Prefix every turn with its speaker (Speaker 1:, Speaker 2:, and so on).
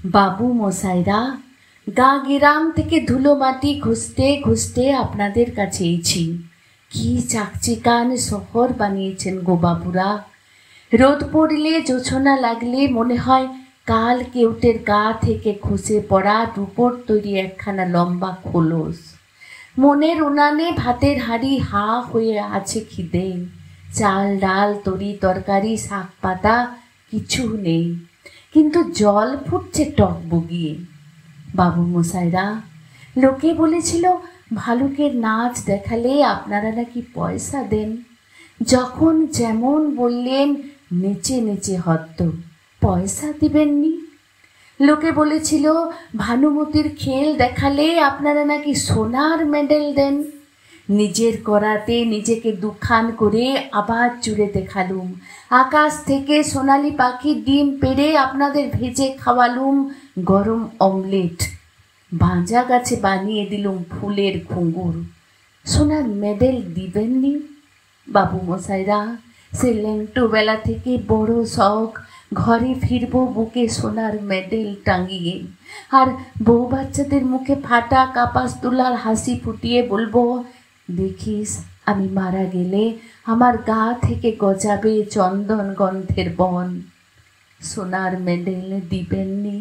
Speaker 1: বাবু মশাইরা, গা গেরাম থেকে ধুলো মাটি ঘষতে ঘষতে আপনাদের কাছে এসেছি। কি চাকচিকান শহর বানিয়েছেন গো বাবুরা। রোদ পড়লে জোছনা লাগলে মনে হয় কাল কেউটের গা থেকে খসে পড়া রূপোর তৈরি একখানা লম্বা খোলস। মনের উনানে ভাতের হাঁড়ি হা হয়ে আছে খিদে। চাল ডাল তরি তরকারি শাক পাতা কিছু নেই, কিন্তু জল ফুটছে টক বগিয়ে। বাবু মশাইরা, লোকে বলেছিল ভালুকের নাচ দেখালে আপনারা নাকি পয়সা দেন। যখন যেমন বললেন নেচে নেচে হত্ত, পয়সা দিবেননি। লোকে বলেছিল ভানুমতির খেল দেখালে আপনারা নাকি সোনার মেডেল দেন। নিজের করাতে নিজেকে দুখান করে আবার জুড়ে দেখালুম। আকাশ থেকে সোনালি পাখির ডিম পেড়ে আপনাদের ভেজে খাওয়ালুম গরম অমলেট। ভাঁজা গাছে বানিয়ে দিলুম ফুলের ঘুঙুর। সোনার মেডেল দিবেননি? বাবু মশাইরা, সে ল্যাংটো বেলা থেকে বড় শখ ঘরে ফিরবো বুকে সোনার মেডেল টাঙিয়ে, আর বউ বাচ্চাদের মুখে ফাটা কাপাস তুলার হাসি ফুটিয়ে বলবো, দেখিস আমি মারা গেলে আমার গা থেকে গজাবে চন্দন গন্ধের বন। সোনার মেডেল দিবেননি?